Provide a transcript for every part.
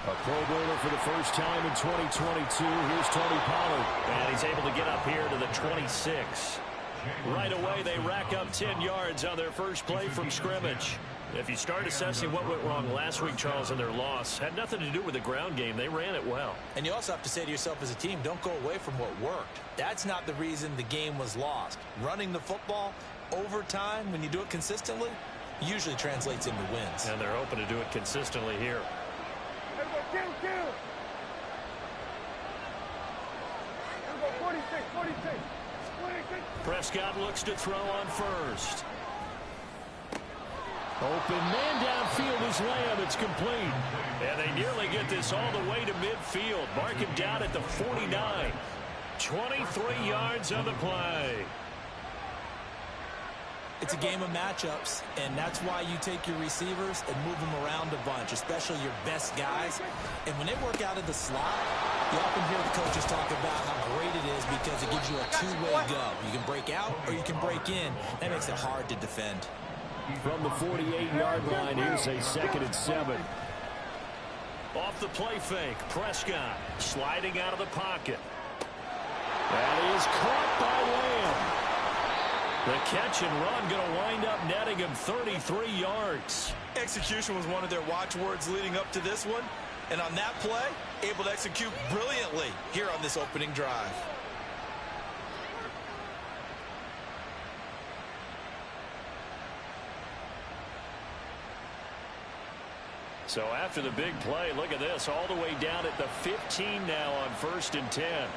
A Pro Bowler for the first time in 2022. Here's Tony Pollard. And he's able to get up here to the 26. Right away, they rack up 10 yards on their first play from scrimmage. If you start assessing what went wrong last week, Charles, in their loss, had nothing to do with the ground game. They ran it well. And you also have to say to yourself as a team, don't go away from what worked. That's not the reason the game was lost. Running the football over time, when you do it consistently, usually translates into wins. And they're hoping to do it consistently here. Prescott looks to throw on first. Open man downfield is Lamb. It's complete. And they nearly get this all the way to midfield. Mark him down at the 49. 23 yards on the play. It's a game of matchups, and that's why you take your receivers and move them around a bunch, especially your best guys. And when they work out of the slot, you often hear the coaches talk about how great it is because it gives you a two-way go. You can break out or you can break in. That makes it hard to defend. From the 48-yard line, here's a 2nd and 7. Off the play fake, Prescott sliding out of the pocket. That is caught by Lamb. The catch and run going to wind up netting him 33 yards. Execution was one of their watchwords leading up to this one. And on that play, able to execute brilliantly here on this opening drive. So after the big play, look at this, all the way down at the 15 now on 1st and 10.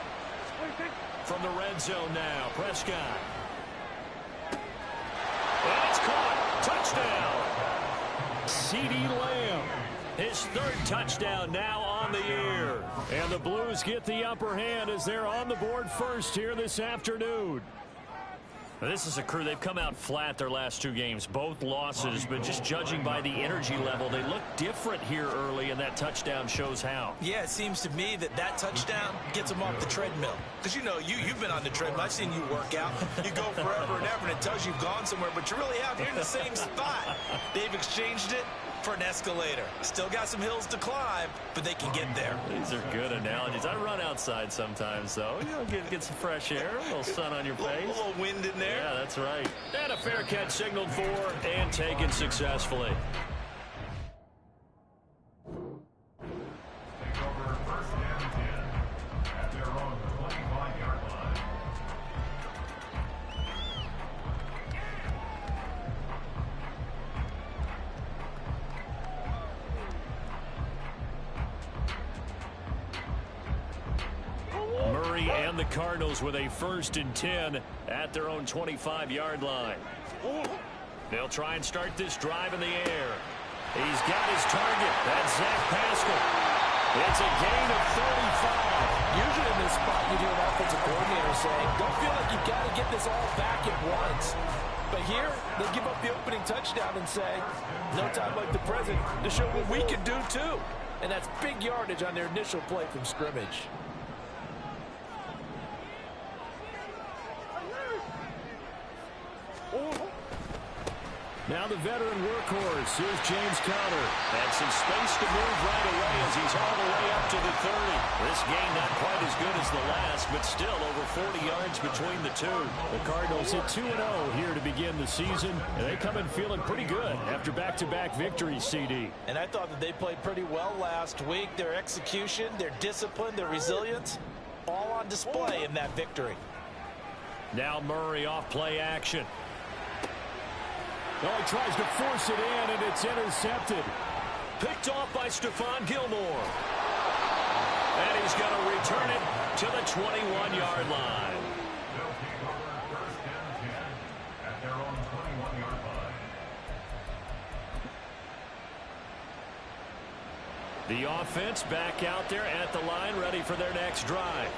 From the red zone now, Prescott. And it's caught. Touchdown. CeeDee Lamb. His 3rd touchdown now on the year. And the Blues get the upper hand as they're on the board first here this afternoon. Now, this is a crew. They've come out flat their last 2 games, both losses, but just judging by the energy level, they look different here early, and that touchdown shows how. Yeah, it seems to me that touchdown gets them off the treadmill. Because, you know, you've been on the treadmill. I've seen you work out. You go forever and ever, and it tells you you've gone somewhere, but you really have. You're in the same spot. They've exchanged it for an escalator. Still got some hills to climb, but they can get there. These are good analogies. I run outside sometimes, though. You know, get some fresh air, a little sun on your face. A little wind in there. Yeah, that's right. And a fair catch signaled for and taken successfully. Take over 1st and 10 at their own 25-yard line. Murray and the Cardinals with a 1st and 10 at their own 25-yard line. They'll try and start this drive in the air. He's got his target. That's Zach Pascal. It's a gain of 35. Usually in this spot, you hear an offensive coordinator saying, don't feel like you've got to get this all back at once. But here, they give up the opening touchdown and say, no time like the present to show what we can do too. And that's big yardage on their initial play from scrimmage. Now the veteran workhorse. Here's James Conner. And some space to move right away as he's all the way up to the 30. This game not quite as good as the last, but still over 40 yards between the two. The Cardinals hit 2-0 here to begin the season, and they come in feeling pretty good after back-to-back victories, CD. And I thought that they played pretty well last week. Their execution, their discipline, their resilience, all on display in that victory. Now Murray off play action. Oh, he tries to force it in, and it's intercepted. Picked off by Stephon Gilmore. And he's going to return it to the 21-yard line. They'll take over 1st and 10 at their own 21-yard line. The offense back out there at the line, ready for their next drive.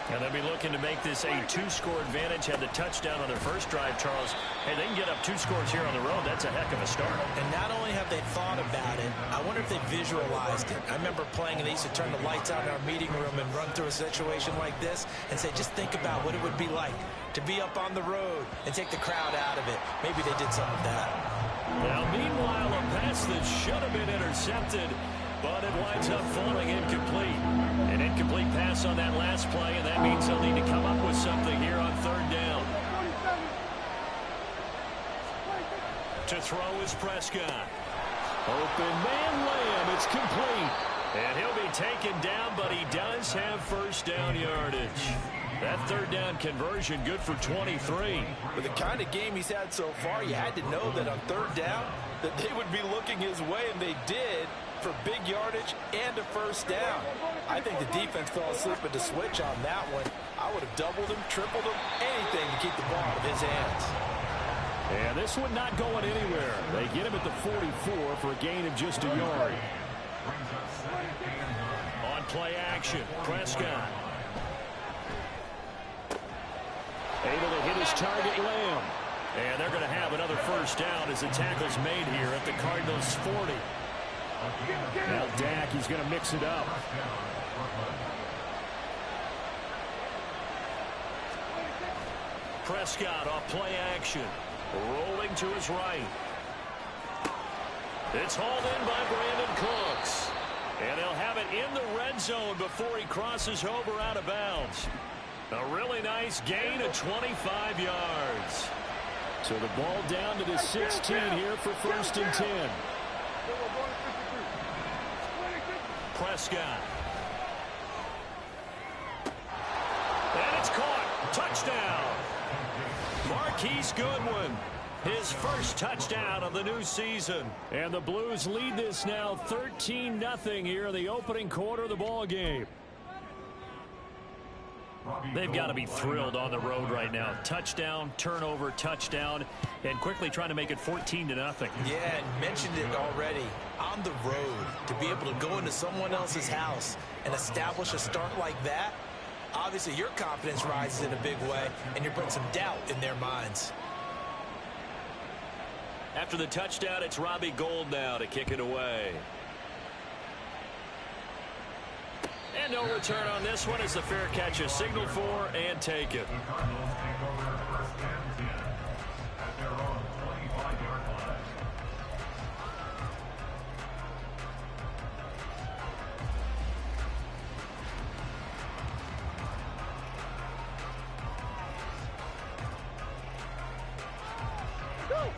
And they'll be looking to make this a 2-score advantage. Had the touchdown on their first drive, Charles. Hey, they can get up 2 scores here on the road. That's a heck of a start. And not only have they thought about it, I wonder if they visualized it. I remember playing, and they used to turn the lights out in our meeting room and run through a situation like this and say, just think about what it would be like to be up on the road and take the crowd out of it. Maybe they did some of that. Now, meanwhile, a pass that should have been intercepted, but it winds up falling incomplete. An incomplete pass on that last play, and that means they'll need to come up with something here on third down. To throw is Prescott. Open man Lamb. It's complete. And he'll be taken down, but he does have first down yardage. That third down conversion good for 23. With the kind of game he's had so far, you had to know that on third down that they would be looking his way, and they did, for big yardage and a first down. I think the defense fell asleep at the switch on that one. I would have doubled him, tripled him, anything to keep the ball out of his hands. And this one not going anywhere. They get him at the 44 for a gain of just a yard. On play action, Prescott. Able to hit his target, Lamb. And they're going to have another first down as the tackle's made here at the Cardinals' 40. Now Dak, he's going to mix it up. Prescott off play action. Rolling to his right. It's hauled in by Brandon Cooks. And they'll have it in the red zone before he crosses over out of bounds. A really nice gain of 25 yards. So the ball down to the 16 here for first and 10. Prescott. And it's caught. Touchdown. Marquise Goodwin. His first touchdown of the new season. And the Blues lead this now 13-0 here in the opening quarter of the ball game. They've got to be thrilled on the road right now. Touchdown, turnover, touchdown, and quickly trying to make it 14-0. Yeah, and mentioned it already. On the road, to be able to go into someone else's house and establish a start like that, obviously your confidence rises in a big way, and you're putting some doubt in their minds. After the touchdown, it's Robbie Gould now to kick it away. And no return on this one as the fair catch is signaled for and taken. The Cardinals take over first and 10 at their own 25-yard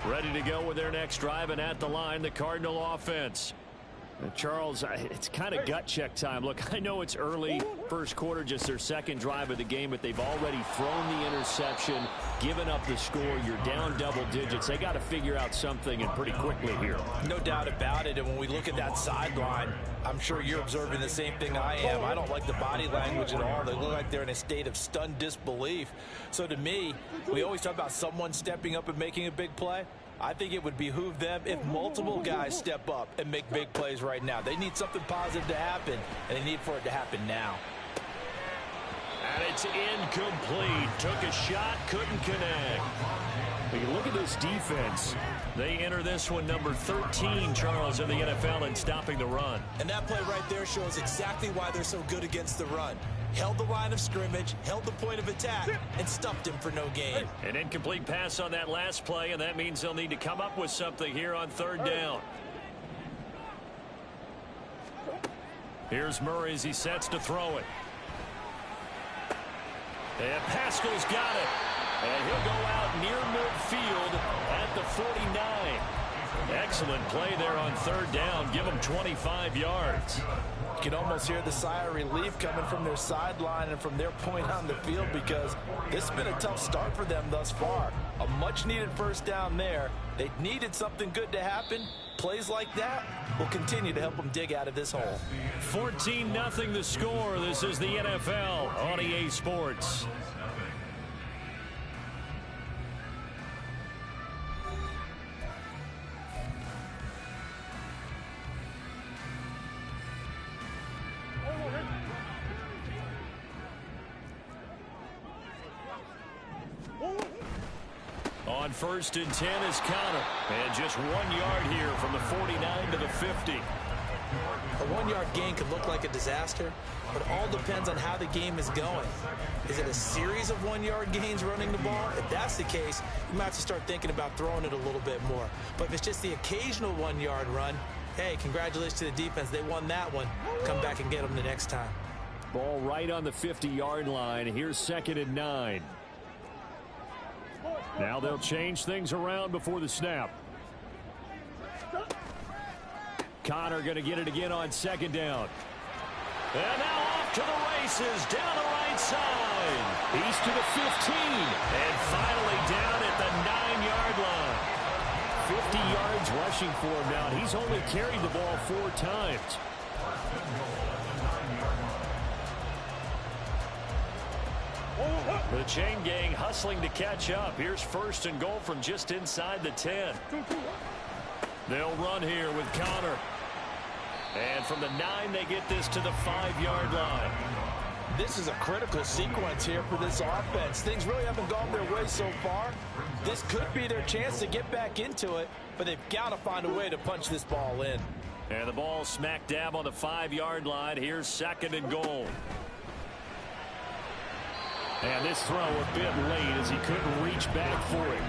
line. Ready to go with their next drive, and at the line, the Cardinal offense. Charles, it's kind of gut check time. Look, I know it's early first quarter, just their second drive of the game, but they've already thrown the interception, given up the score. You're down double digits. They got to figure out something, and pretty quickly here. No doubt about it. And when we look at that sideline, I'm sure you're observing the same thing I am. I don't like the body language at all. They look like they're in a state of stunned disbelief. So to me, we always talk about someone stepping up and making a big play. I think it would behoove them if multiple guys step up and make big plays right now. They need something positive to happen, and they need for it to happen now. And it's incomplete. Took a shot, couldn't connect. When you look at this defense, they enter this one number 13, Charles, in the NFL in stopping the run. And that play right there shows exactly why they're so good against the run. Held the line of scrimmage, held the point of attack, and stuffed him for no gain. An incomplete pass on that last play, and that means they'll need to come up with something here on third down. Here's Murray as he sets to throw it. And Pascal's got it. And he'll go out near midfield at the 49. Excellent play there on third down. Give them 25 yards. You can almost hear the sigh of relief coming from their sideline and from their point on the field, because this has been a tough start for them thus far. A much-needed first down there. They needed something good to happen. Plays like that will continue to help them dig out of this hole. 14-0 the score. This is the NFL on EA Sports. On first and 10 is Connor. And just 1 yard here from the 49 to the 50. A 1 yard gain could look like a disaster, but all depends on how the game is going. Is it a series of 1 yard gains running the ball? If that's the case, you might have to start thinking about throwing it a little bit more. But if it's just the occasional 1 yard run, hey, congratulations to the defense. They won that one. Come back and get them the next time. Ball right on the 50-yard line. Here's 2nd and 9. Now they'll change things around before the snap. Connor going to get it again on 2nd down. And now off to the races down the right side. He's to the 15. And finally down at the 9-yard line. 50 yards rushing for him now. He's only carried the ball 4 times. The chain gang hustling to catch up. Here's 1st and goal from just inside the 10. They'll run here with Connor. And from the 9, they get this to the 5-yard line. This is a critical sequence here for this offense. Things really haven't gone their way so far. This could be their chance to get back into it, but they've got to find a way to punch this ball in. And the ball smack dab on the 5-yard line. Here's 2nd and goal. And this throw a bit late as he couldn't reach back for it.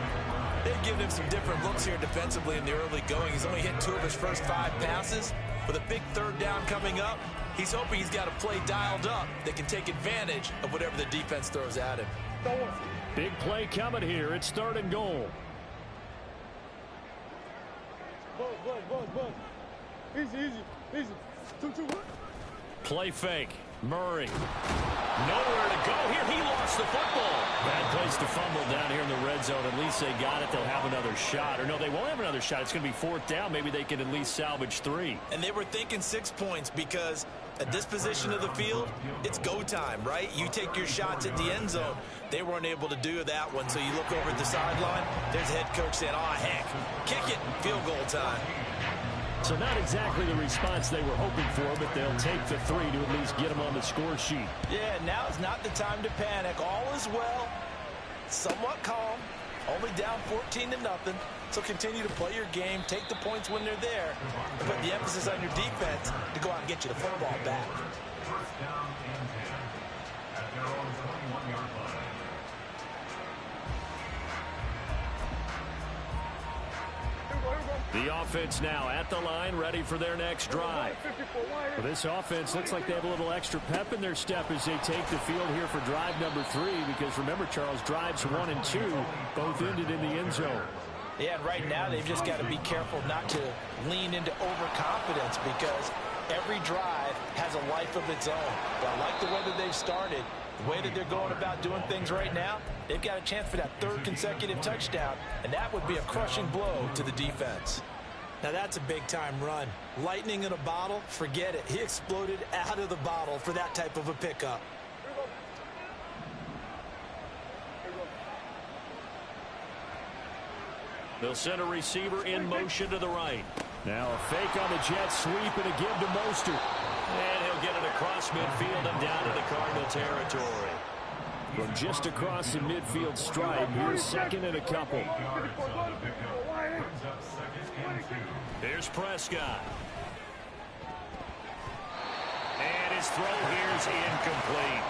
They've given him some different looks here defensively in the early going. He's only hit 2 of his first 5 passes. With a big 3rd down coming up, he's hoping he's got a play dialed up that can take advantage of whatever the defense throws at him. Big play coming here. It's 3rd and goal. Easy. 2. Play fake. Murray. Nowhere to go here. He lost the football. Bad place to fumble down here in the red zone. At least they got it. They'll have another shot. Or no, they won't have another shot. It's going to be 4th down. Maybe they can at least salvage 3. And they were thinking 6 points because at this position of the field, it's go time, right? You take your shots at the end zone. They weren't able to do that one. So you look over at the sideline. There's the head coach saying, oh, heck, kick it, field goal time. So not exactly the response they were hoping for, but they'll take the 3 to at least get them on the score sheet. Yeah, now is not the time to panic. All is well, somewhat calm, only down 14-0. So continue to play your game, take the points when they're there, and put the emphasis on your defense to go out and get you the football back. 1st down and 10 at their own 21-yard line. The offense now at the line, ready for their next drive. Well, this offense looks like they have a little extra pep in their step as they take the field here for drive number 3, because remember, Charles, drives 1 and 2 both ended in the end zone. Yeah, and right now they've just got to be careful not to lean into overconfidence because every drive has a life of its own. But I like the way that they've started, the way that they're going about doing things right now. They've got a chance for that 3rd consecutive touchdown, and that would be a crushing blow to the defense. Now that's a big-time run. Lightning in a bottle, forget it. He exploded out of the bottle for that type of a pickup. They'll send a receiver in motion to the right. Now a fake on the jet sweep and a give to Mostert. And he'll get it across midfield and down into Cardinal territory. From just across the midfield stripe, here's 2nd and a couple. Here's Prescott. And his throw here's incomplete.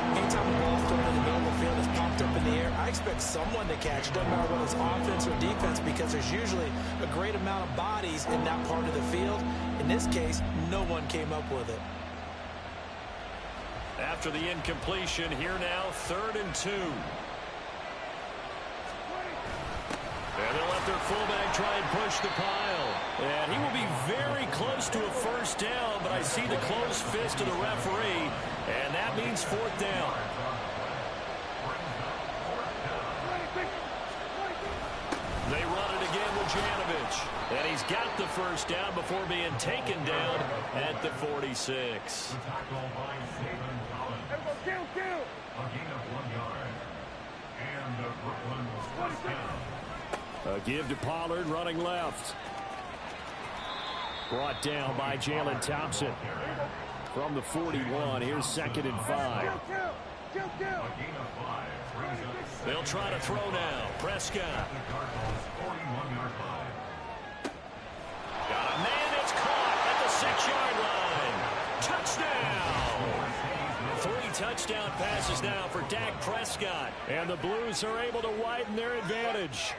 Anytime the ball's thrown in the middle of the field is popped up in the air, I expect someone to catch it. Doesn't matter whether it's offense or defense, because there's usually a great amount of bodies in that part of the field. In this case, no one came up with it. After the incompletion, here now, 3rd and 2. And they'll let their fullback try and push the pile. And he will be very close to a 1st down, but I see the closed fist of the referee, and that means 4th down. They run it again with Janovich. And he's got the 1st down before being taken down at the 46. A gain of 1 yard. And the Brooklyn was 1st down. A give to Pollard running left. Brought down by Jalen Thompson. From the 41, here's 2nd and 5. They'll try to throw now. Prescott. Got a man that's caught at the 6-yard line. Touchdown. 3 touchdown passes now for Dak Prescott. And the Blues are able to widen their advantage.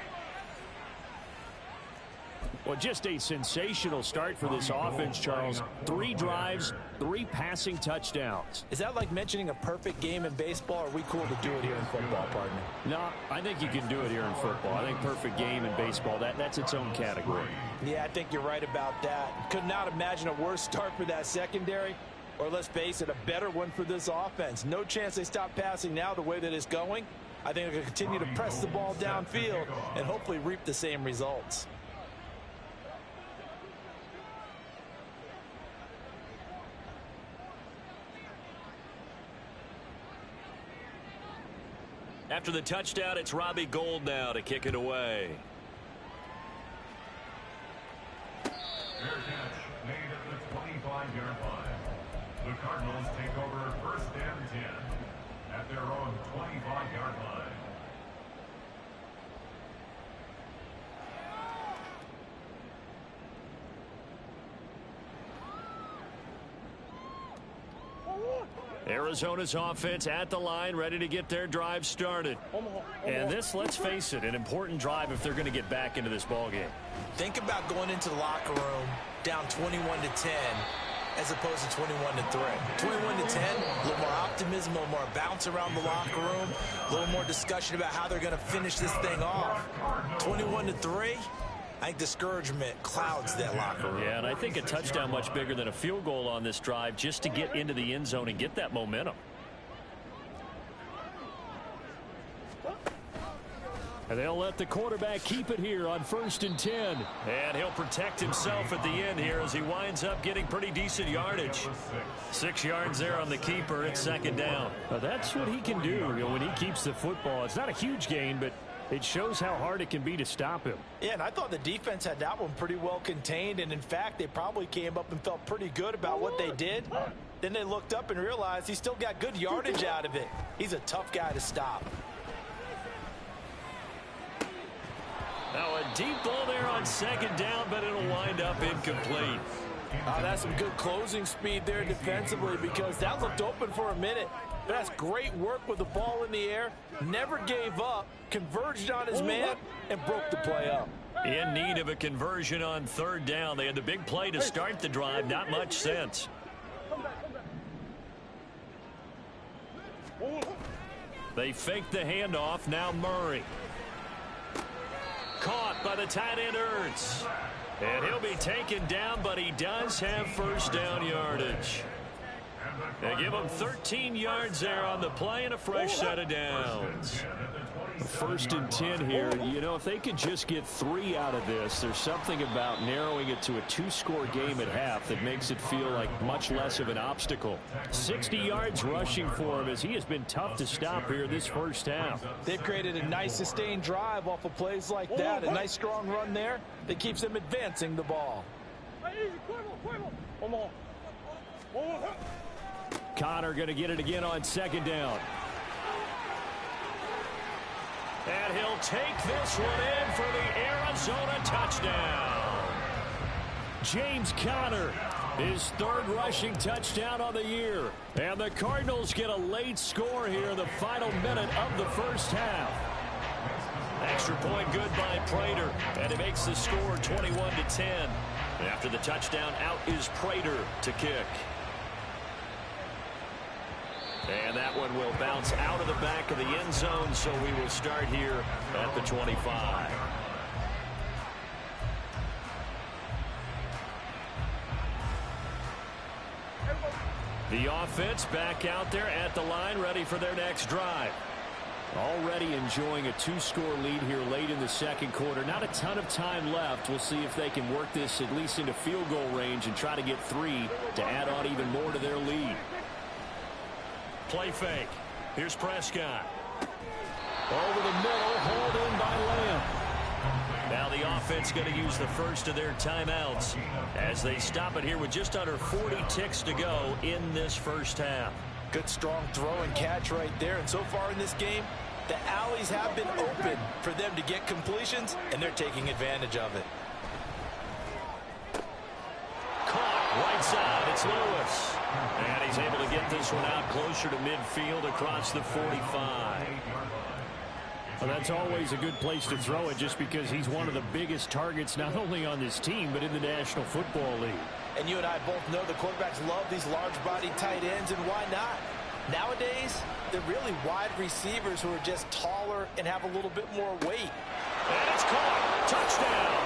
Well, just a sensational start for this offense, Charles. 3 drives, 3 passing touchdowns. Is that like mentioning a perfect game in baseball, or are we cool to do it here in football, partner? No, I think you can do it here in football. I think perfect game in baseball, that's its own category. Yeah, I think you're right about that. Could not imagine a worse start for that secondary, or let's face it, a better one for this offense. No chance they stop passing now the way that it's going. I think they're going to continue to press the ball downfield and hopefully reap the same results. After the touchdown, it's Robbie Gould now to kick it away. Fair catch made at the 25-yard line. The Cardinals take over 1st and 10 at their own 25-yard line. Arizona's offense at the line, ready to get their drive started. And this, let's face it, an important drive if they're going to get back into this ballgame. Think about going into the locker room down 21-10 as opposed to 21-3. 21-10, a little more optimism, a little more bounce around the locker room, a little more discussion about how they're going to finish this thing off. 21-3. I think discouragement clouds that locker room. Yeah, and I think a touchdown much bigger than a field goal on this drive just to get into the end zone and get that momentum. And they'll let the quarterback keep it here on 1st and 10. And he'll protect himself at the end here as he winds up getting pretty decent yardage. 6 yards there on the keeper. It's 2nd down. Well, that's what he can do when he keeps the football. It's not a huge gain, but it shows how hard it can be to stop him. Yeah, and I thought the defense had that one pretty well contained, and in fact, they probably came up and felt pretty good about what they did. Then they looked up and realized he still got good yardage out of it. He's a tough guy to stop. Now a deep ball there on 2nd down, but it'll wind up incomplete. That's some good closing speed there defensively, because that looked open for a minute. But that's great work with the ball in the air. Never gave up, converged on his man, and broke the play up. In need of a conversion on 3rd down. They had the big play to start the drive. Not much sense. They fake the handoff. Now Murray. Caught by the tight end Ertz. And he'll be taken down, but he does have 1st down yardage. They give him 13 yards there on the play and a fresh set of downs. 1st and 10 here. You know, if they could just get 3 out of this, there's something about narrowing it to a 2-score game at half that makes it feel like much less of an obstacle. 60 yards rushing for him as he has been tough to stop here this first half. They've created a nice sustained drive off of plays like that. A nice strong run there that keeps them advancing the ball. Connor going to get it again on 2nd down. And he'll take this one in for the Arizona touchdown. James Conner, his 3rd rushing touchdown on the year. And the Cardinals get a late score here in the final minute of the first half. Extra point good by Prater. And it makes the score 21-10. After the touchdown, out is Prater to kick. And that one will bounce out of the back of the end zone, so we will start here at the 25. The offense back out there at the line, ready for their next drive. Already enjoying a 2-score lead here late in the 2nd quarter. Not a ton of time left. We'll see if they can work this at least into field goal range and try to get 3 to add on even more to their lead. Play fake. Here's Prescott. Over the middle, hauled in by Lamb. Now the offense going to use the first of their timeouts as they stop it here with just under 40 ticks to go in this first half. Good strong throw and catch right there. And so far in this game, the alleys have been open for them to get completions, and they're taking advantage of it. Caught right side. It's Lewis. And he's able to get this one out closer to midfield across the 45. Well, that's always a good place to throw it just because he's one of the biggest targets not only on this team but in the National Football League. And you and I both know the quarterbacks love these large-bodied tight ends, and why not? Nowadays, they're really wide receivers who are just taller and have a little bit more weight. And it's caught. Touchdown.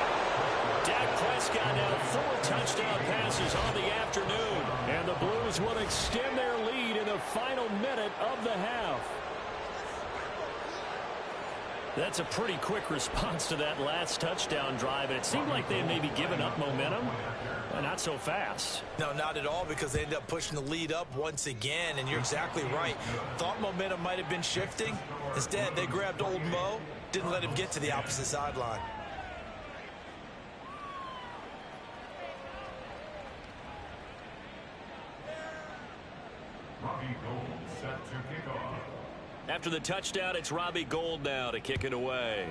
Dak Prescott now 4 touchdown passes on the afternoon. And the Blues will extend their lead in the final minute of the half. That's a pretty quick response to that last touchdown drive. And it seemed like they had maybe given up momentum. Not so fast. No, not at all, because they ended up pushing the lead up once again. And you're exactly right. Thought momentum might have been shifting. Instead, they grabbed old Mo, didn't let him get to the opposite sideline. Robbie Gould set to kick off. After the touchdown, it's Robbie Gould now to kick it away.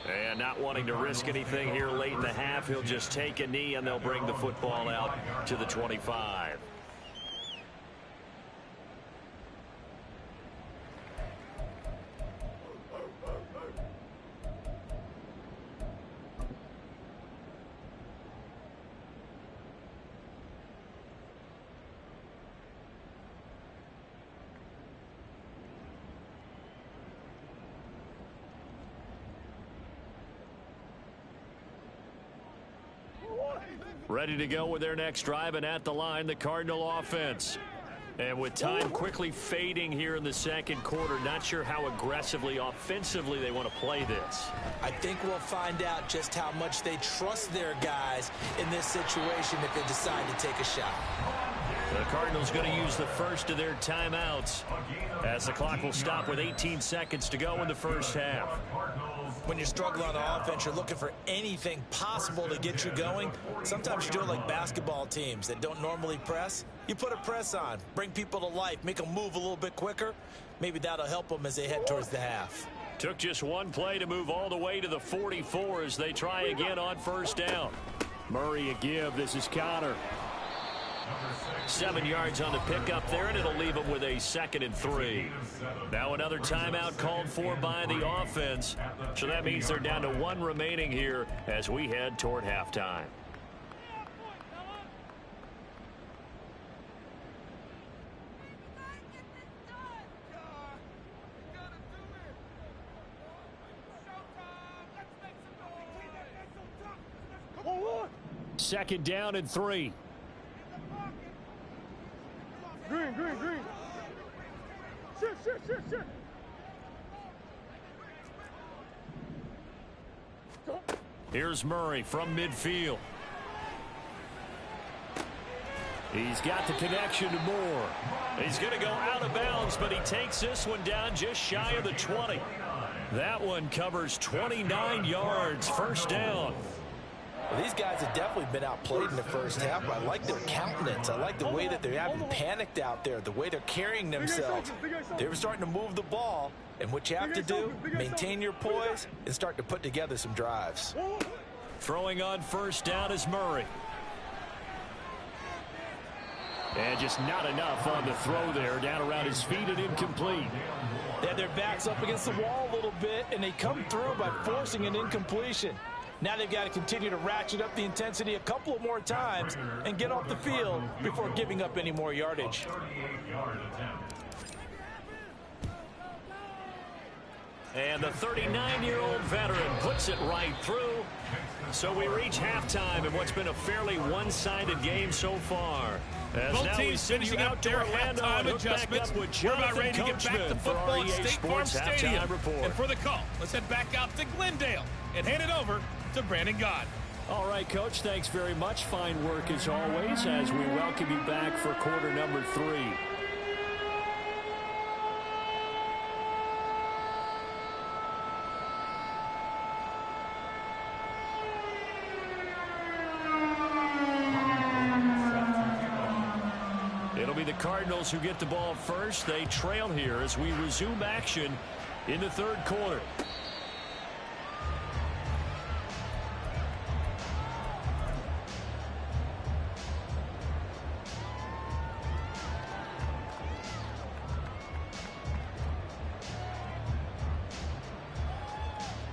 And not wanting to risk anything here late in the half, he'll just take a knee and they'll bring the football out to the 25. Ready to go with their next drive, and at the line, the Cardinal offense. And with time quickly fading here in the second quarter, not sure how aggressively, offensively they want to play this. I think we'll find out just how much they trust their guys in this situation if they decide to take a shot. The Cardinals going to use the first of their timeouts as the clock will stop with 18 seconds to go in the first half. When you're struggling on offense, you're looking for anything possible to get you going. Sometimes you do it like basketball teams that don't normally press. You put a press on, bring people to life, make them move a little bit quicker. Maybe that'll help them as they head towards the half. Took just one play to move all the way to the 44 as they try again on first down. Murray a give. This is Connor. 7 yards on the pickup there, and it'll leave them with a 2nd and 3. Now another timeout called for by the offense. So that means they're down to 1 remaining here as we head toward halftime. Second down and 3. Green. Shit. Here's Murray from midfield. He's got the connection to Moore. He's going to go out of bounds, but he takes this one down just shy of the 20. That one covers 29 yards. First down. Well, these guys have definitely been outplayed in the first half, but I like their countenance. I like the way that they haven't panicked out there, the way they're carrying themselves. They're starting to move the ball, and what you have to do, maintain your poise and start to put together some drives. Throwing on first down is Murray. And just not enough on the throw there. Down around his feet and incomplete. They had their backs up against the wall a little bit, and they come through by forcing an incompletion. Now they've got to continue to ratchet up the intensity a couple of more times and get off the field before giving up any more yardage. And the 39-year-old veteran puts it right through. So we reach halftime in what's been a fairly one-sided game so far. As both now teams finishing up their halftime adjustments. We're about ready to get back to football at State Farm Stadium. And for the call, let's head back out to Glendale and hand it over to Brandon Gott. All right, Coach, thanks very much. Fine work as always as we welcome you back for quarter number 3. It'll be the Cardinals who get the ball first. They trail here as we resume action in the third quarter.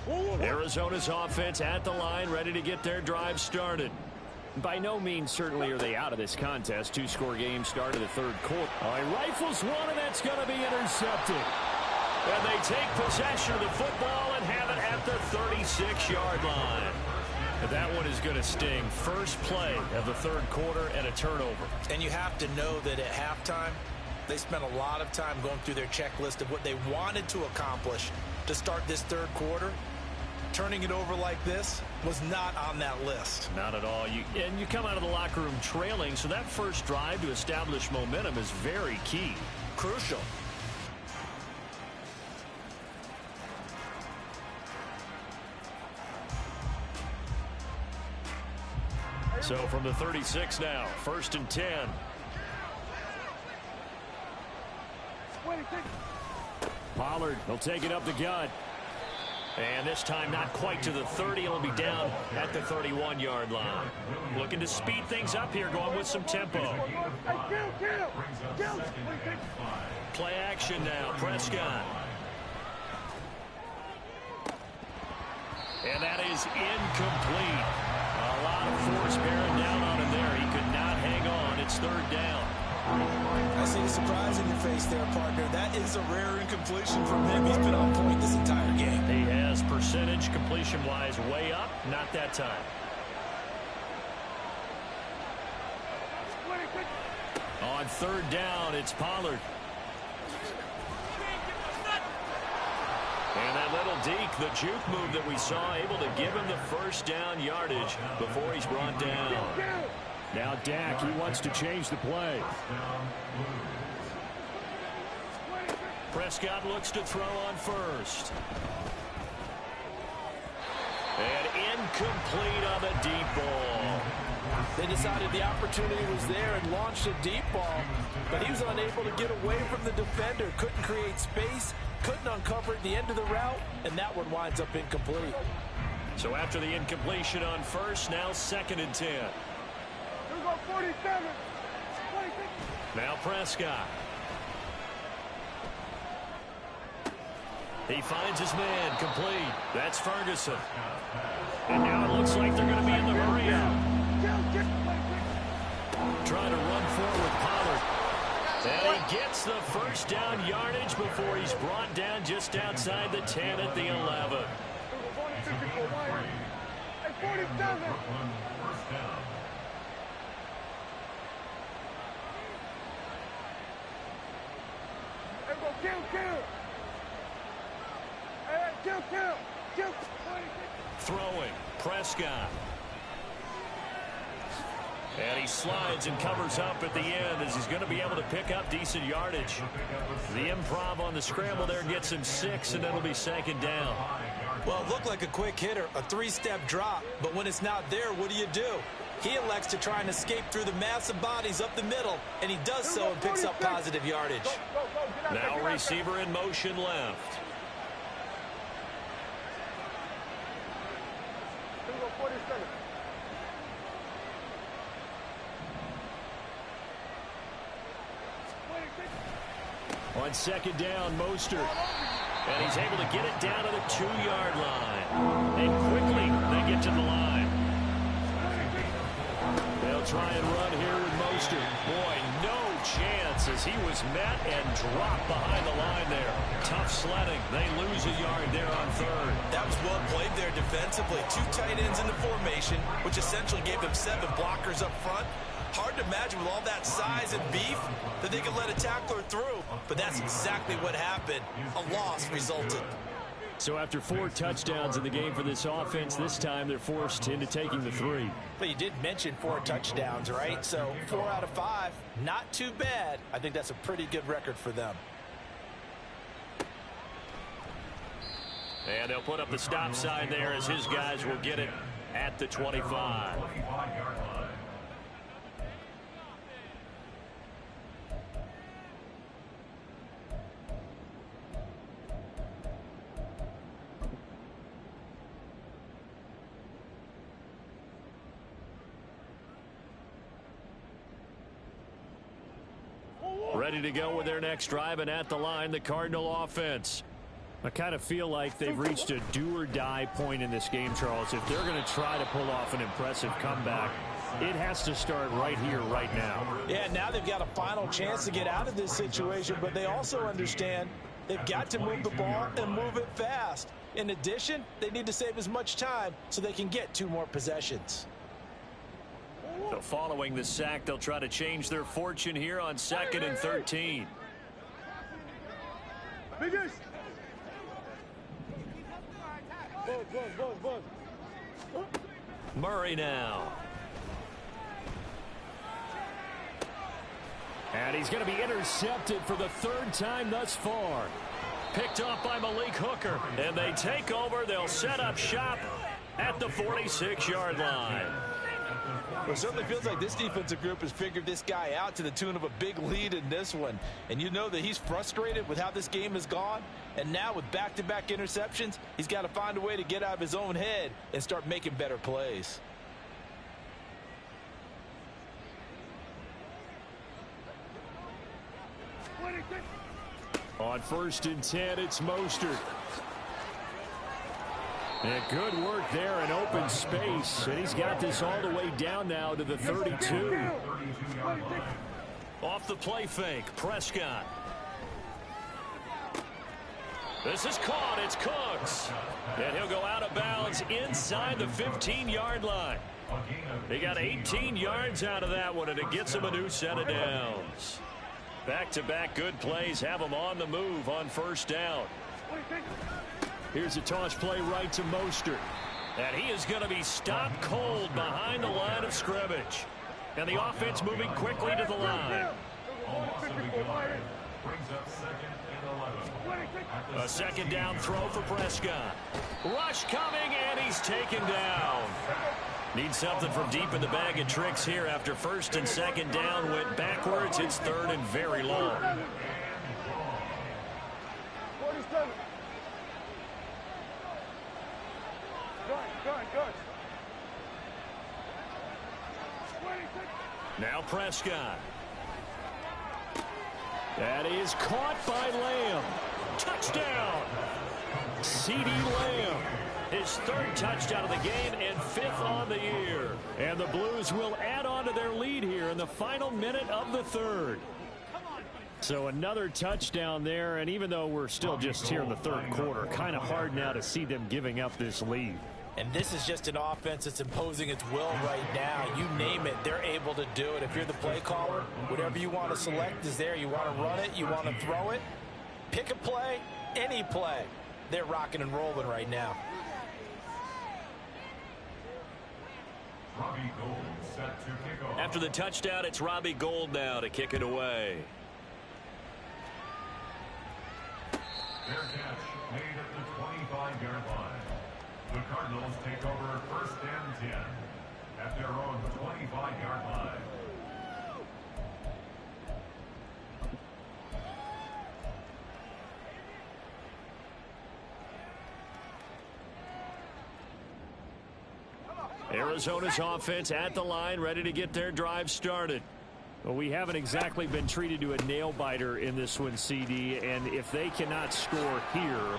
Arizona's offense at the line, ready to get their drive started. By no means certainly are they out of this contest. Two-score game start of the third quarter. He rifles one, and that's going to be intercepted. And they take possession of the football and have it at the 36-yard line. And that one is going to sting. First play of the third quarter and a turnover. And you have to know that at halftime, they spent a lot of time going through their checklist of what they wanted to accomplish to start this third quarter. Turning it over like this was not on that list. Not at all. And you come out of the locker room trailing, so that first drive to establish momentum is very key. Crucial. So from the 36 now, 1st and 10. Pollard will take it up the gut. And this time not quite to the 30. It'll be down at the 31-yard line. Looking to speed things up here, going with some tempo. Play action now, Prescott. And that is incomplete. A lot of force bearing down on him there. He could not hang on. It's third down. I see the surprise in your face there, partner. That is a rare incompletion from him. He's been on point this entire game. He has percentage completion-wise way up. Not that time. On third down, it's Pollard. And that little deke, the juke move that we saw, able to give him the first down yardage before he's brought down. Now Dak, he wants to change the play. Prescott looks to throw on first. And incomplete on the deep ball. They decided the opportunity was there and launched a deep ball, but he was unable to get away from the defender. Couldn't create space, couldn't uncover at the end of the route, and that one winds up incomplete. So after the incompletion on first, now 2nd and 10. 47. Now Prescott. He finds his man, complete. That's Ferguson. And now it looks like they're going to be in the hurry out. Trying to run forward, Pollard. And he gets the first down yardage before he's brought down just outside the 10 at the 11. 47. Throwing, Prescott. And he slides and covers up at the end as he's going to be able to pick up decent yardage. The improv on the scramble there gets him 6, and it'll be 2nd down. Well, it looked like a quick hitter, a 3-step drop, but when it's not there, what do? He elects to try and escape through the massive bodies up the middle, and he does so and picks up positive yardage. Now receiver in motion left. On 2nd down, Mostert. And he's able to get it down to the 2-yard line. And quickly they get to the line. They'll try and run here with Mostert. Boy, no chance as he was met and dropped behind the line there. Tough sledding. They lose a yard there on third. That was well played there defensively. 2 tight ends in the formation, which essentially gave them 7 blockers up front. Hard to imagine with all that size and beef that they could let a tackler through, but that's exactly what happened. A loss resulted. So after 4 touchdowns in the game for this offense, this time they're forced into taking the 3. But you did mention 4 touchdowns, right? So 4 out of 5, not too bad. I think that's a pretty good record for them. And they'll put up the stop sign there as his guys will get it at the 25. Ready to go with their next drive, and at the line, the Cardinal offense. I kind of feel like they've reached a do-or-die point in this game, Charles. If they're going to try to pull off an impressive comeback, it has to start right here, right now. Yeah, now they've got a final chance to get out of this situation, but they also understand they've got to move the ball and move it fast. In addition, they need to save as much time so they can get 2 more possessions. So following the sack, they'll try to change their fortune here on 2nd and 13. Murray now. And he's going to be intercepted for the 3rd time thus far. Picked off by Malik Hooker. And they take over. They'll set up shop at the 46-yard line. Well, it certainly feels like this defensive group has figured this guy out to the tune of a big lead in this one. And you know that he's frustrated with how this game has gone. And now with back-to-back interceptions, he's got to find a way to get out of his own head and start making better plays. On 1st and 10, it's Mostert. And good work there in open space. And he's got this all the way down now to the 32. Off the play fake, Prescott. This is caught. It's Cooks. And he'll go out of bounds inside the 15-yard line. He got 18 yards out of that one, and it gets him a new set of downs. Back-to-back good plays have him on the move on 1st down. Here's a toss play right to Mostert. And he is going to be stopped cold behind the line of scrimmage. And the offense moving quickly to the line. A 2nd down throw for Prescott. Rush coming, and he's taken down. Needs something from deep in the bag of tricks here after 1st and 2nd down went backwards. It's 3rd and very long. 47. Good. Now Prescott. That is caught by Lamb. Touchdown. CeeDee Lamb. His 3rd touchdown of the game and 5th on the year. And the Blues will add on to their lead here in the final minute of the 3rd. So another touchdown there, and even though we're still just here in the 3rd quarter, kind of hard now to see them giving up this lead. And this is just an offense that's imposing its will right now. You name it, they're able to do it. If you're the play caller, whatever you want to select is there. You want to run it, you want to throw it. Pick a play, any play. They're rocking and rolling right now. Robbie Gould set to kick off. After the touchdown, it's Robbie Gould now to kick it away. Fair catch made at the 25-yard line. The Cardinals take over 1st and 10 at their own 25-yard line. Arizona's offense at the line, ready to get their drive started. Well, we haven't exactly been treated to a nail-biter in this one, CD, and if they cannot score here,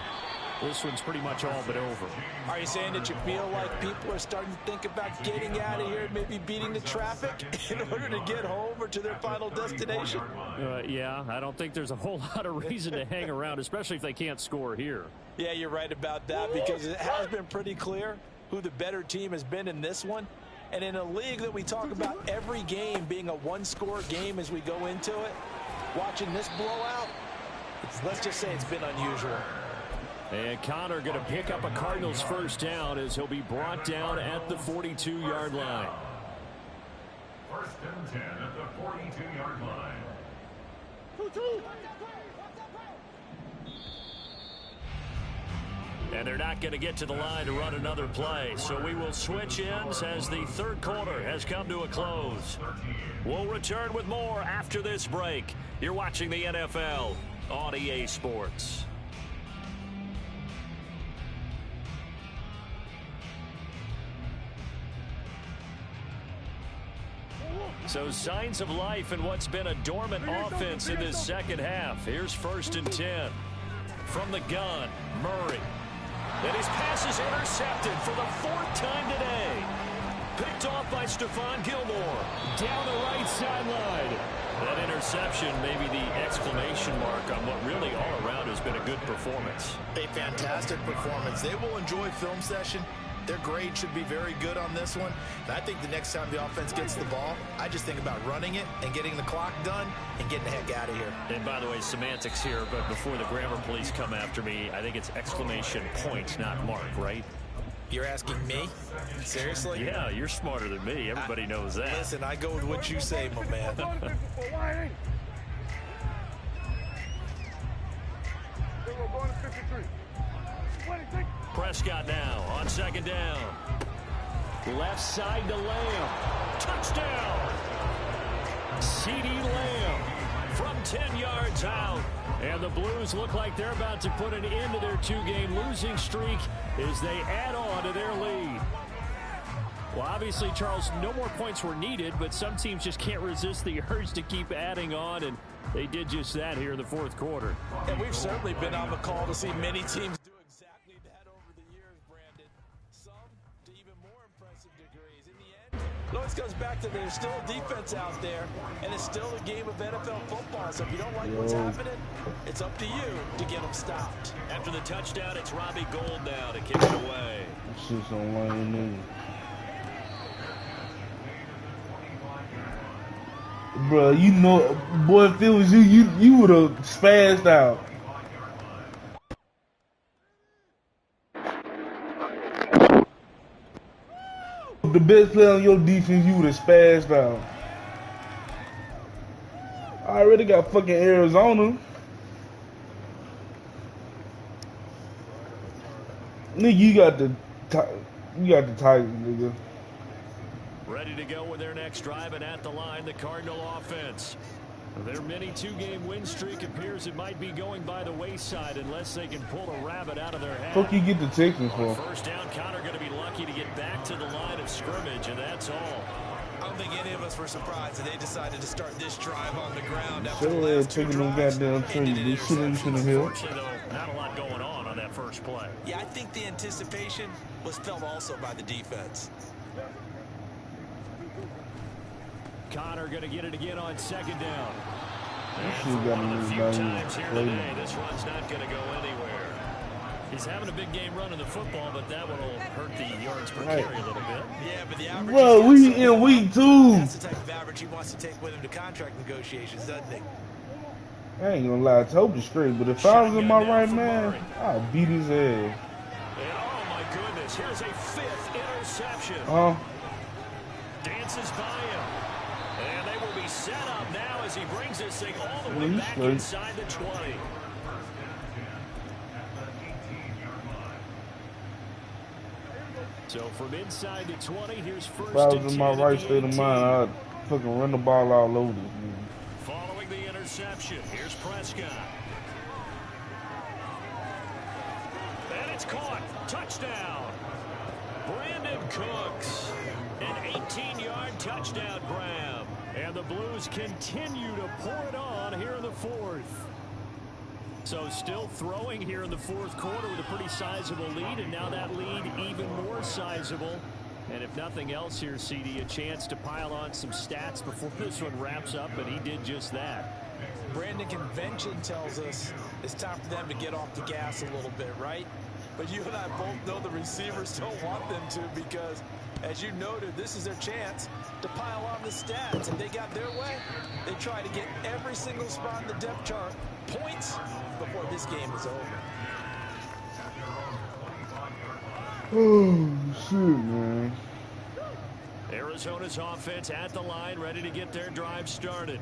this one's pretty much all but over. Are you saying that you feel like people are starting to think about getting out of here and maybe beating the traffic in order to get home or to their final destination? Yeah, I don't think there's a whole lot of reason to hang around, especially if they can't score here. Yeah, you're right about that, because it has been pretty clear who the better team has been in this one. And in a league that we talk about every game being a one-score game as we go into it, watching this blowout, let's just say it's been unusual. And Connor going to pick up a Cardinals 1st down as he'll be brought down at the 42-yard line. 1st and 10 at the 42-yard line. And they're not going to get to the line to run another play. So we will switch ends as the 3rd quarter has come to a close. We'll return with more after this break. You're watching the NFL on EA Sports. So signs of life in what's been a dormant offense in this 2nd half. Here's 1st and 10. From the gun, Murray. And his pass is intercepted for the 4th time today. Picked off by Stephon Gilmore. Down the right sideline. That interception may be the exclamation mark on what really all around has been a good performance. A fantastic performance. They will enjoy film session. Their grade should be very good on this one. And I think the next time the offense gets the ball, I just think about running it and getting the clock done and getting the heck out of here. And by the way, semantics here, but before the grammar police come after me, I think it's exclamation point, not mark, right? You're asking me? Seriously? Yeah, you're smarter than me. Everybody knows that. Listen, I go with what you say, my man. Prescott now on 2nd down. Left side to Lamb. Touchdown! CeeDee Lamb From 10 yards out. And the Blues look like they're about to put an end to their 2-game losing streak as they add on to their lead. Well, obviously, Charles, no more points were needed, but some teams just can't resist the urge to keep adding on, and they did just that here in the 4th quarter. And we've certainly been on the call to see many teams do exactly that over the years, Brandon. Some to even more impressive degrees. In the end, it always comes back to there's still a defense out there, and it's still a game of NFL football. So if you don't like what's happening, it's up to you to get them stopped. After the touchdown, it's Robbie Gould now to kick it away. This shit's on line in. Bro, you know, boy, if it was you would have spazzed out. The best player on your defense, you would have spazzed out. I already got fucking Arizona. Nigga, you got the Titans, nigga. Ready to go with their next drive, and at the line, the Cardinal offense. Their mini 2-game win streak appears it might be going by the wayside unless they can pull a rabbit out of their hat. Fuck you get the Texans for? First down, Connor going to be lucky to get back to the line of scrimmage, and that's all. I don't think any of us were surprised that they decided to start this drive on the ground after Sure, the last 2 taking them drives. goddamn trees. They shouldn't have. Unfortunately, though, not a lot going on that first play. Yeah, I think the anticipation was felt also by the defense. Connor going to get it again on 2nd down. And for one of the few times here today, this run's not going to go anywhere. He's having a big game running the football, but that one will hurt the yards per carry a little bit. Yeah, but the average. Bro, we in week 2. That's the type of average he wants to take with him to contract negotiations, doesn't he? I ain't gonna lie, Toby's straight, but if I was in my right man, I'll beat his ass. And oh my goodness, here's a 5th interception. Dances by him. And they will be set up now as he brings this thing all the way back inside the 20. So from inside the 20, here's first If I and was 10 in my at right the state of 18. mind, I'd fucking run the ball all over this nigga. Following the interception, here's Prescott. And it's caught. Touchdown. Brandon Cooks. An 18-yard touchdown grab. And the Blues continue to pour it on here in the 4th. So still throwing here in the 4th quarter with a pretty sizable lead, and now that lead even more sizable. And if nothing else here, CD, a chance to pile on some stats before this one wraps up, and he did just that. Brandon, convention tells us it's time for them to get off the gas a little bit, right? But you and I both know the receivers don't want them to because, as you noted, this is their chance to pile on the stats. If they got their way, they try to get every single spot in the depth chart points before this game is over. Oh, shit, man. Arizona's offense at the line, ready to get their drive started.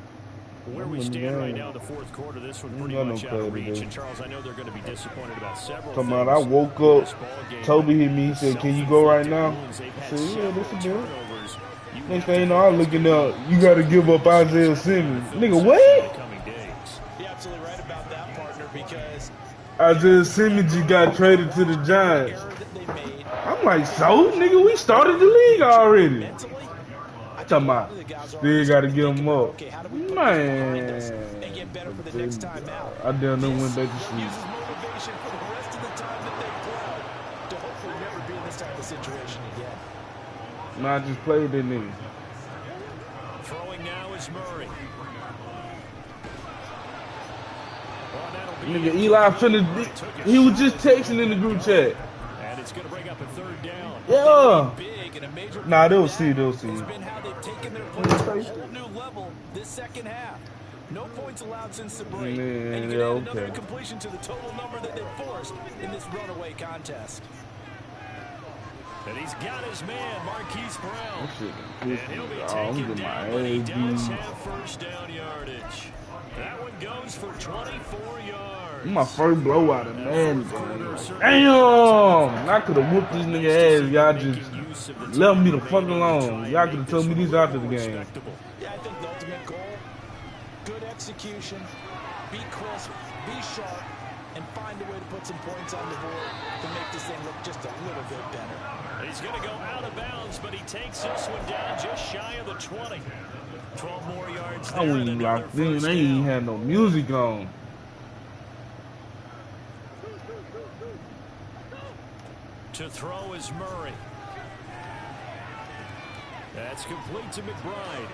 Where we stand right now in the 4th quarter, this one pretty much out of reach. And Charles, I know they're going to be disappointed about several things. I woke up, Toby hit me, he said, "Can you go right now?" I said, "Yeah, this is good." Next thing you know, I'm looking up, you got to give up Isaiah Simmons. Nigga, what? You're absolutely right about that, partner, because Isaiah Simmons just got traded to the Giants. I'm like, so? Nigga, we started the league already. I'm talking about, still got to get him up. Man. I damn near went back to sleep. No, I just played that nigga. Throwing now is Murray. Nigga, Eli finna. He was just texting in the group chat. And it's going to bring up a 3rd down. Yeah. Big and a major Nah, they'll see. It's been how they've taken their play to a whole new level this second half. No points allowed since the break. Man, and you can add another incompletion to the total number that they've forced in this runaway contest. And he's got his man, Marquise Brown. And he'll be taken down, but he does have first down yardage. That one goes for 24 yards. My first blowout of man. Damn! I could have whooped this nigga ass. Y'all just left me the fuck alone. Y'all could have told me these after the game. Yeah, I think the ultimate goal, good execution, be crisp, be sharp, and find a way to put some points on the board to make this thing look just a little bit better. He's going to go out of bounds, but he takes this one down just shy of the 20. 12 more yards there. I wasn't even locked in. They ain't even had no music on. To throw is Murray. That's complete to McBride.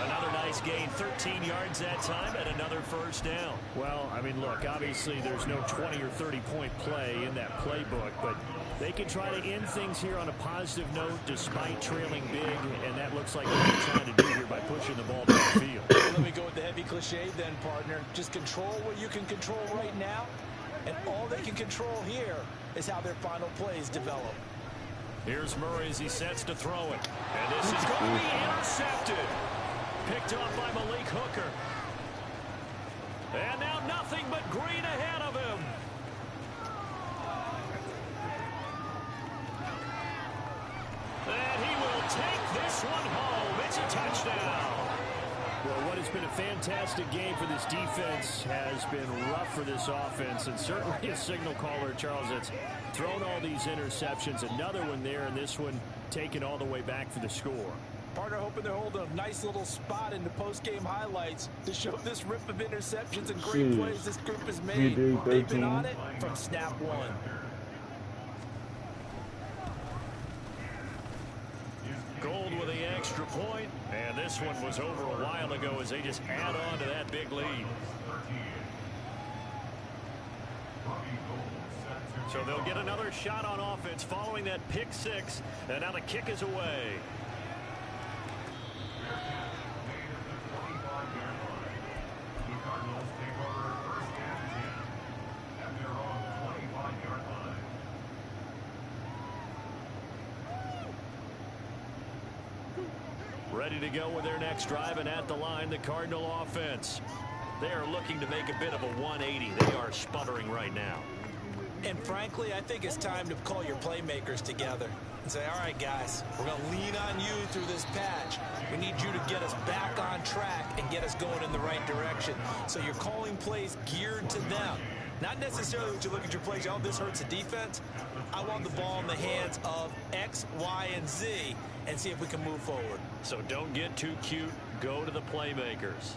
Another nice gain, 13 yards that time, and another first down. Well, I mean, look, obviously there's no 20 or 30-point play in that playbook, but they can try to end things here on a positive note despite trailing big, and that looks like what they're trying to do here by pushing the ball downfield. Let me go with the heavy cliche then, partner. Just control what you can control right now, and all they can control here is how their final plays develop. Here's Murray as he sets to throw it, and this is going to be intercepted. Picked off by Malik Hooker. And now nothing but green ahead of him. And he will take this one home. It's a touchdown. Well, what has been a fantastic game for this defense has been rough for this offense, and certainly a signal caller, Charles, that's thrown all these interceptions. Another one there, and this one taken all the way back for the score. Partner hoping they're holding a nice little spot in the post-game highlights to show this rip of interceptions and great plays this group has made. They've been on it from snap one. Gold with the extra point, and this one was over a while ago as they just add on to that big lead. So they'll get another shot on offense following that pick six, and now the kick is away. Ready to go with their next drive, and at the line, the Cardinal offense. They are looking to make a bit of a 180. They are sputtering right now. And frankly, I think it's time to call your playmakers together and say, all right, guys, we're going to lean on you through this patch. We need you to get us back on track and get us going in the right direction. So you're calling plays geared to them. Not necessarily when you look at your plays, oh, this hurts the defense. I want the ball in the hands of X, Y, and Z and see if we can move forward. So don't get too cute. Go to the playmakers.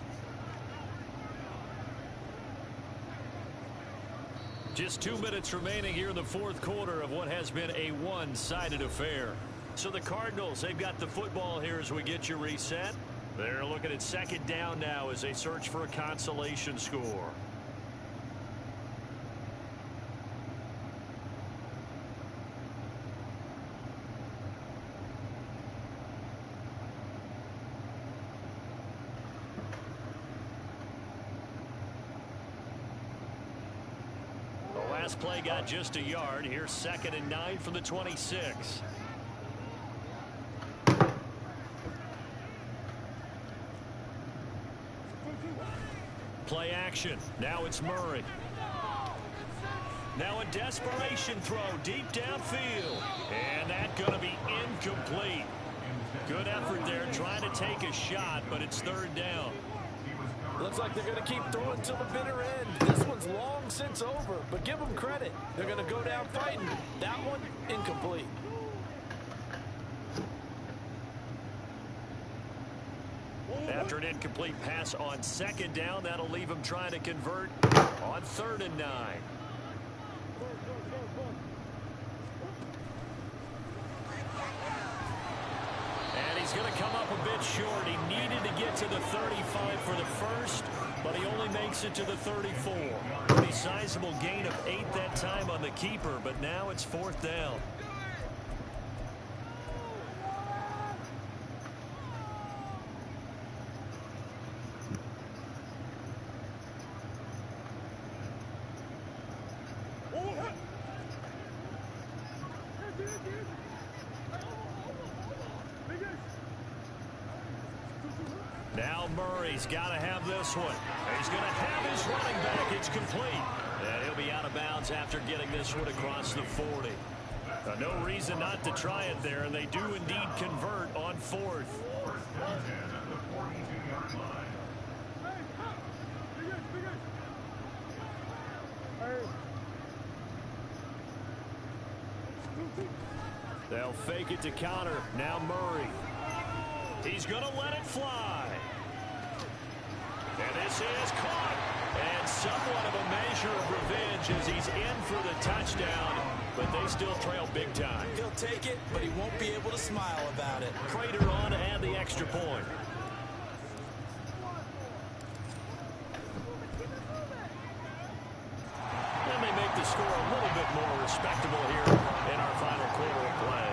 Just 2 minutes remaining here in the fourth quarter of what has been a one-sided affair. So the Cardinals, they've got the football here as we get you reset. They're looking at second down now as they search for a consolation score. Last play got just a yard. Here's 2nd and 9 from the 26. Play action. Now it's Murray. Now a desperation throw deep downfield. And that's going to be incomplete. Good effort there trying to take a shot, but it's 3rd down. Looks like they're going to keep throwing till the bitter end. This one's long since over, but give them credit. They're going to go down fighting. That one, incomplete. After an incomplete pass on 2nd down, that'll leave them trying to convert on 3rd and 9. going to come up a bit short. He needed to get to the 35 for the first, but he only makes it to the 34. Pretty sizable gain of 8 that time on the keeper, but now it's 4th down. Now Murray's got to have this one. He's going to have his running back. It's complete. And he'll be out of bounds after getting this one across the 40. No reason not to try it there, and they do indeed convert on 4th. They'll fake it to Connor. Now Murray. He's going to let it fly. And this is caught. And somewhat of a measure of revenge as he's in for the touchdown. But they still trail big time. He'll take it, but he won't be able to smile about it. Prater on to add the extra point. And they make the score a little bit more respectable here in our final quarter of play.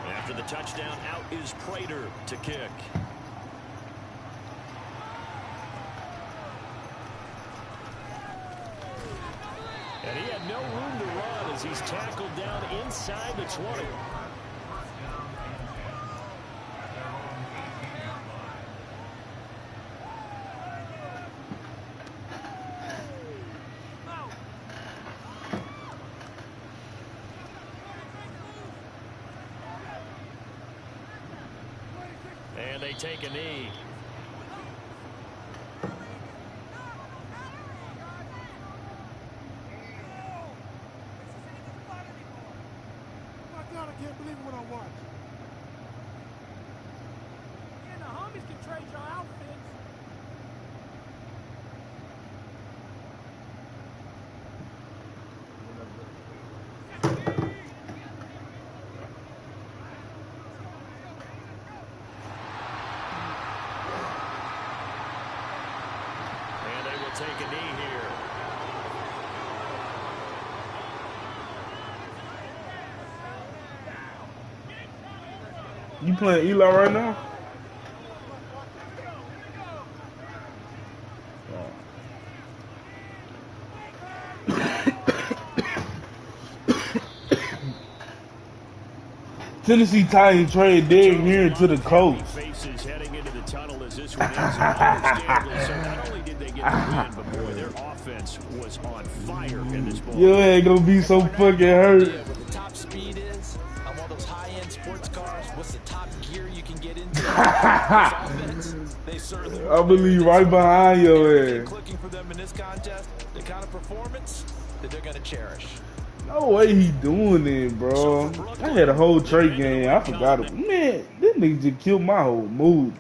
After the touchdown, out is Prater to kick. And he had no room to run as he's tackled down inside the 20. And they take a knee. I can't believe what I watched. Yeah, the homies can trade your outfits. And they will take a knee here. You playing Eli right now? Tennessee Titans trade Derrick Henry to the Colts. Faces heading into the tunnel as this one is. Understandably so. Not only did they get the win, but boy, their offense was on fire in this ball. Yo, ain't gonna be so fucking hurt. What the top speed is on one of those high-end sports cars. What's the top gear you can get into? They certainly I believe right behind your ass. clicking for them in this contest. The kind of performance that they're going to cherish. No way he doing it, bro. I had a whole trade game. I forgot it. Man, this nigga just killed my whole mood.